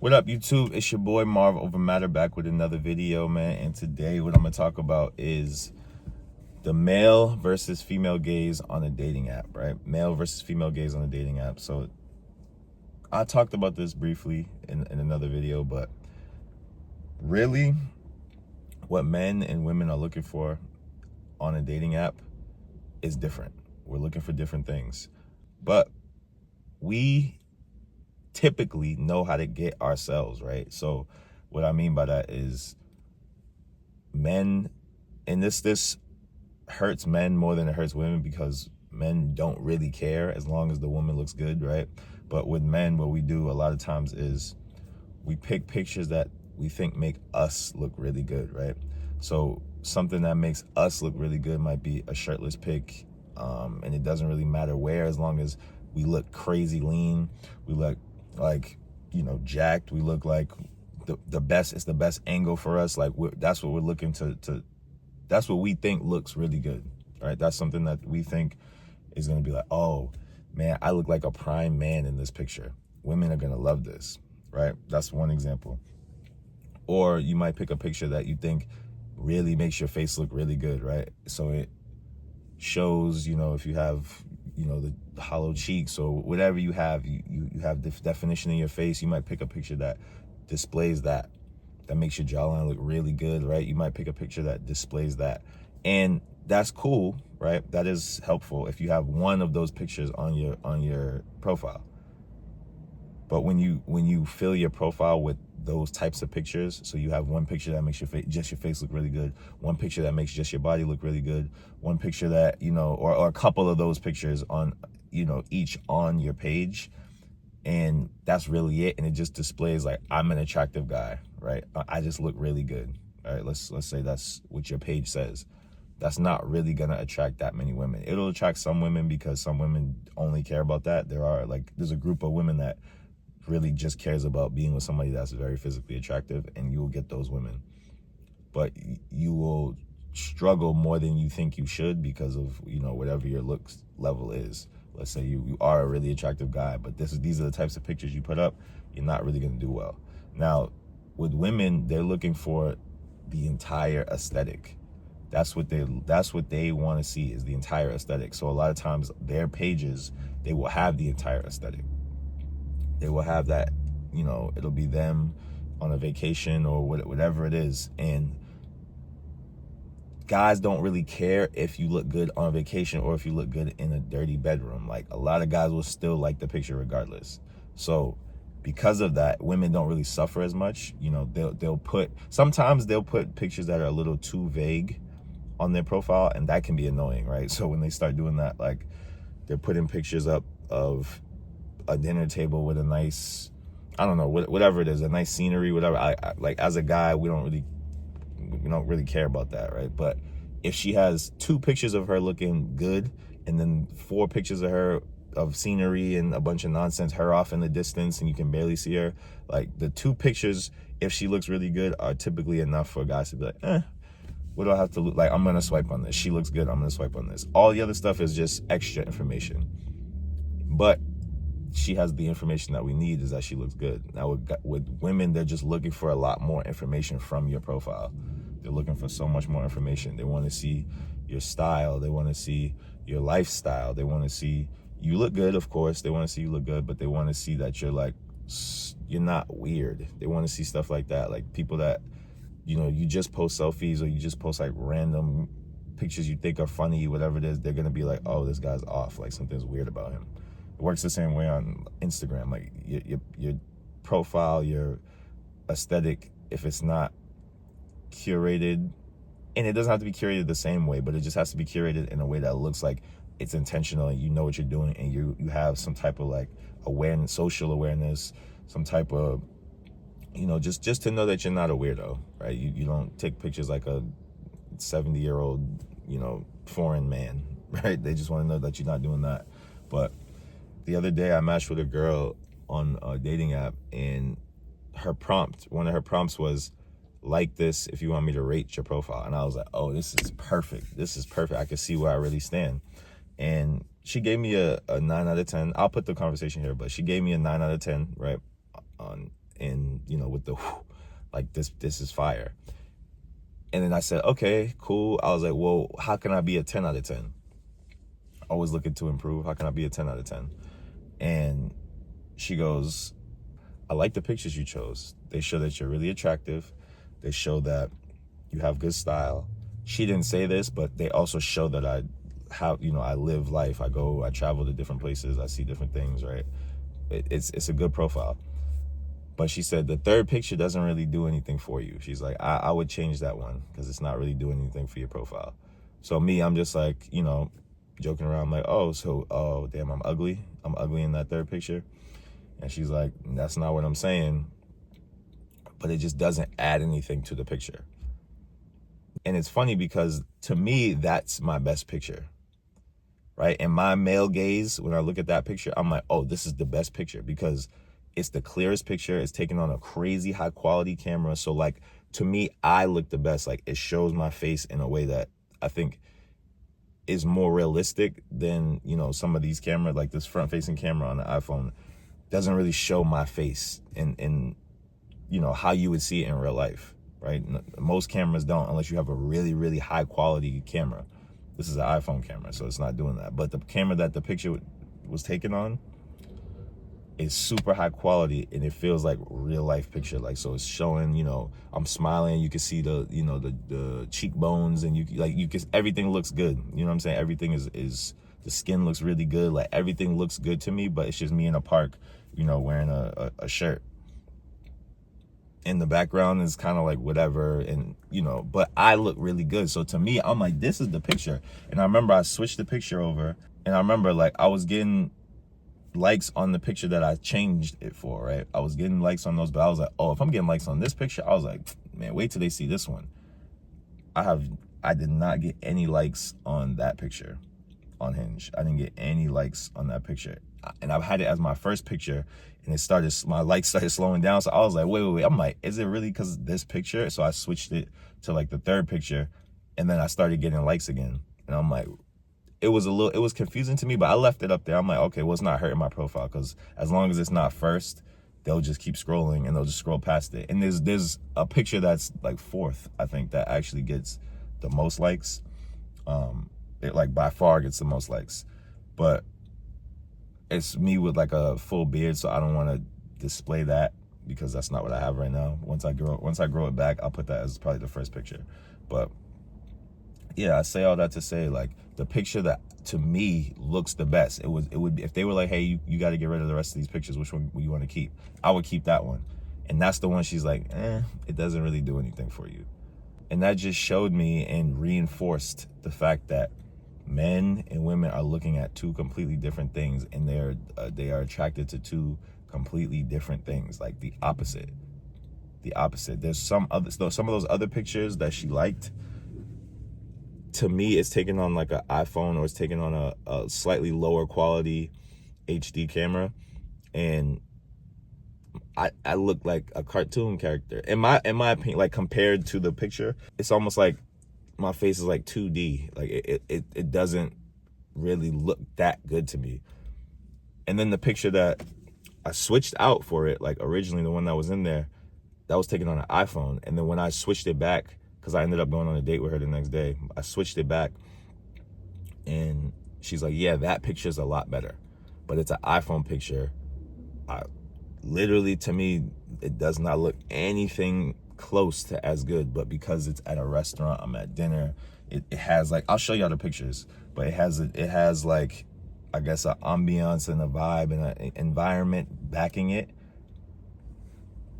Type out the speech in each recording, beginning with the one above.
What up, YouTube? It's your boy Marv over Matter back with another video, man. And today what I'm gonna talk about is the male versus female gaze on a dating app, right? Male versus female gaze on a dating app. So I talked about this briefly in another video, but really what men and women are looking for on a dating app is different. We're looking for different things. But we typically know how to get ourselves, right? So what I mean by that is men, and this hurts men more than it hurts women because men don't really care as long as the woman looks good, right? But with men, what we do a lot of times is we pick pictures that we think make us look really good, right? So something that makes us look really good might be a shirtless pic, and it doesn't really matter where, as long as we look crazy lean, we look like, jacked, we look like the best. It's the best angle for us. Like that's what we're looking to that's what we think looks really good, right? That's something that we think is going to be like, oh man, I look like a prime man in this picture. Women are going to love this, right? That's one example. Or you might pick a picture that you think really makes your face look really good, right? So it shows, if you have, the hollow cheeks or whatever you have, you have the definition in your face. You might pick a picture that displays that makes your jawline look really good, right? You might pick a picture that displays that. And that's cool, right? That is helpful if you have one of those pictures on your profile. But when you fill your profile with those types of pictures, so you have one picture that makes your face look really good, one picture that makes just your body look really good, one picture that, or a couple of those pictures on, each on your page, and that's really it, and it just displays like, I'm an attractive guy, right? I just look really good. All right, let's say that's what your page says. That's not really gonna attract that many women. It'll attract some women because some women only care about that. There's a group of women that really just cares about being with somebody that's very physically attractive, and you will get those women. But you will struggle more than you think you should because of, whatever your looks level is. Let's say you are a really attractive guy, but these are the types of pictures you put up, you're not really going to do well. Now, with women, they're looking for the entire aesthetic. That's what they want to see, is the entire aesthetic. So a lot of times their pages, they will have the entire aesthetic. They will have that, it'll be them on a vacation or whatever it is. And guys don't really care if you look good on vacation or if you look good in a dirty bedroom. Like, a lot of guys will still like the picture regardless. So because of that, women don't really suffer as much. Sometimes they'll put pictures that are a little too vague on their profile, and that can be annoying, right? So when they start doing that, like, they're putting pictures up of a dinner table with a nice, I don't know, whatever it is, a nice scenery, whatever. I like, as a guy, we don't really care about that, right? But if she has 2 pictures of her looking good and then 4 pictures of her of scenery and a bunch of nonsense, her off in the distance and you can barely see her, like, the 2 pictures, if she looks really good, are typically enough for guys to be like, what do I have to look like? I'm gonna swipe on this. She looks good, I'm gonna swipe on this. All the other stuff is just extra information. But she has the information that we need, is that she looks good. Now with women, they're just looking for a lot more information from your profile. They're looking for so much more information. They want to see your style. They want to see your lifestyle. They want to see you look good, of course. They want to see you look good, but they want to see that you're not weird. They want to see stuff like that. Like, people that, you just post selfies or you just post like random pictures you think are funny, whatever it is, they're going to be like, oh, this guy's off. Like, something's weird about him. It works the same way on Instagram. Like, your profile, your aesthetic, if it's not curated, and it doesn't have to be curated the same way, but it just has to be curated in a way that looks like it's intentional and you know what you're doing, and you have some type of like awareness, social awareness, some type of, just to know that you're not a weirdo, right? You don't take pictures like a 70-year-old, foreign man, right? They just want to know that you're not doing that. But the other day I matched with a girl on a dating app, and one of her prompts was, like this if you want me to rate your profile. And I was like, oh, this is perfect. This is perfect. I can see where I really stand. And she gave me a 9 out of 10. I'll put the conversation here, but she gave me a 9 out of 10, right? and, you know, with the like this is fire. And then I said, okay, cool. I was like, well, how can I be a 10 out of 10? Always looking to improve. How can I be a 10 out of 10? And she goes, I like the pictures you chose. They show that you're really attractive. They show that you have good style. She didn't say this, but they also show that I live life. I travel to different places. I see different things, right? It's a good profile. But she said the third picture doesn't really do anything for you. She's like, I would change that one because it's not really doing anything for your profile. So me, I'm just like, you know, joking around. I'm like, oh, damn, I'm ugly. I'm ugly in that third picture. And she's like, that's not what I'm saying. But it just doesn't add anything to the picture. And it's funny because to me, that's my best picture, right? And my male gaze, when I look at that picture, I'm like, oh, this is the best picture because it's the clearest picture. It's taken on a crazy high quality camera. So like, to me, I look the best. Like it shows my face in a way that I think is more realistic than, you know, some of these cameras, like this front facing camera on the iPhone doesn't really show my face in you know, how you would see it in real life, right? Most cameras don't, unless you have a really, really high quality camera. This is an iPhone camera, so it's not doing that. But the camera that the picture was taken on is super high quality, and it feels like real life picture. Like, so it's showing, you know, I'm smiling, you can see the, you know, the cheekbones, and you can, everything looks good. You know what I'm saying? Everything is the skin looks really good. Like everything looks good to me, but it's just me in a park, you know, wearing a shirt. In the background is kind of like whatever, and you know, but I look really good. So to me, I'm like, this is the picture. And I remember I switched the picture over, and I remember like I was getting likes on the picture that I changed it for, right? I was getting likes on those, but I was like, oh, if I'm getting likes on this picture, I was like, man, wait till they see this one. I did not get any likes on that picture on Hinge. I didn't get any likes on that picture. And I've had it as my first picture, and my likes started slowing down. So I was like, wait. I'm like, is it really because of this picture? So I switched it to like the third picture, and then I started getting likes again. And I'm like, it was confusing to me, but I left it up there. I'm like, okay, well, it's not hurting my profile because as long as it's not first, they'll just keep scrolling and they'll just scroll past it. And there's a picture that's like fourth, I think, that actually gets the most likes. It like by far gets the most likes, but it's me with like a full beard, so I don't want to display that because that's not what I have right now. Once I grow it back, I'll put that as probably the first picture. But yeah, I say all that to say, like, the picture that to me looks the best, it would be if they were like, hey, you got to get rid of the rest of these pictures, which one you want to keep? I would keep that one. And that's the one she's like, it doesn't really do anything for you. And that just showed me and reinforced the fact that men and women are looking at two completely different things, and they are attracted to two completely different things, like the opposite. There's some of those other pictures that she liked. To me, it's taken on like an iPhone, or it's taken on a slightly lower quality HD camera, and I look like a cartoon character. In my opinion, like compared to the picture, it's almost like my face is like 2D. Like it doesn't really look that good to me. And then the picture that I switched out for it, like originally the one that was in there, that was taken on an iPhone. And then when I switched it back, because I ended up going on a date with her the next day, I switched it back, and she's like, yeah, that picture is a lot better, but it's an iPhone picture. Literally, to me, it does not look anything close to as good. But because it's at a restaurant, I'm at dinner, it has like, I'll show y'all the pictures, but it has like, I guess, an ambiance and a vibe and an environment backing it.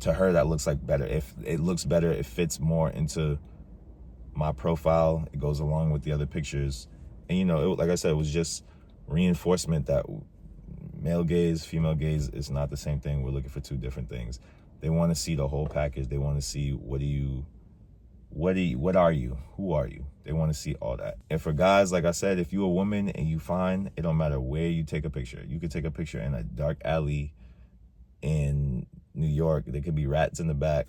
To her, that looks like better. If it looks better, it fits more into my profile. It goes along with the other pictures. And, you know, like I said, it was just reinforcement that male gaze, female gaze is not the same thing. We're looking for two different things. They want to see the whole package. They want to see what are you? Who are you? They want to see all that. And for guys, like I said, if you're a woman and you find, it don't matter where you take a picture. You could take a picture in a dark alley in New York. There could be rats in the back,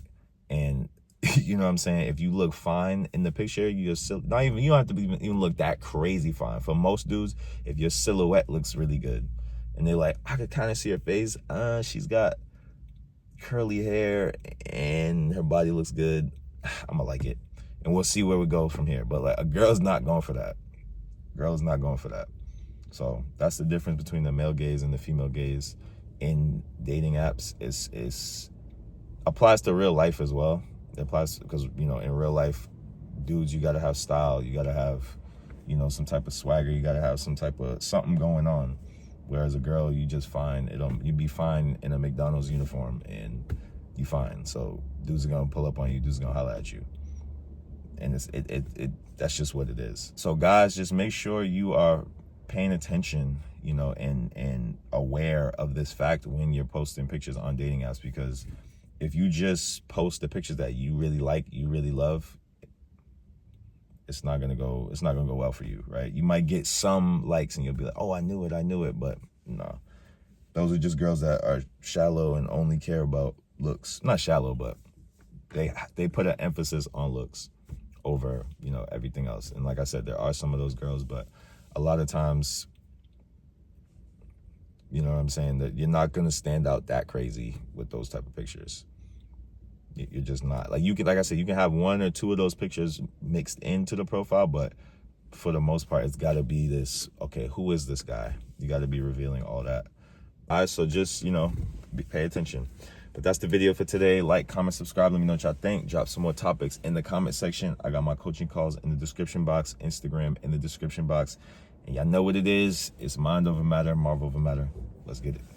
and you know what I'm saying? If you look fine in the picture, you don't have to even look that crazy fine. For most dudes, if your silhouette looks really good, and they're like, I could kind of see her face, she's got curly hair and her body looks good, I'm gonna like it. And we'll see where we go from here. But like, a girl's not going for that. Girl's not going for that. So that's the difference between the male gaze and the female gaze in dating apps. Is applies to real life as well. It applies because, you know, in real life, dudes, you gotta have style. You gotta have, you know, some type of swagger. You gotta have some type of something going on. Whereas a girl, you just fine. You'd be fine in a McDonald's uniform and you fine. So dudes are gonna pull up on you. Dudes are gonna holler at you. And that's just what it is. So guys, just make sure you are paying attention, you know, and aware of this fact when you're posting pictures on dating apps, because if you just post the pictures that you really like, you really love, it's not gonna go well for you, right? You might get some likes and you'll be like, oh, I knew it, but no. Those are just girls that are shallow and only care about looks. Not shallow, but they put an emphasis on looks over, you know, everything else. And like I said, there are some of those girls, but a lot of times, you know what I'm saying, that you're not gonna stand out that crazy with those type of pictures. You're just not. Like, you can, like I said, you can have one or two of those pictures mixed into the profile, but for the most part, it's gotta be this, okay, who is this guy? You gotta be revealing all that. All right, so just, you know, pay attention. But that's the video for today. Like, comment, subscribe. Let me know what y'all think. Drop some more topics in the comment section. I got my coaching calls in the description box, Instagram in the description box. And y'all know what it is. It's mind over matter, Marvel over matter. Let's get it.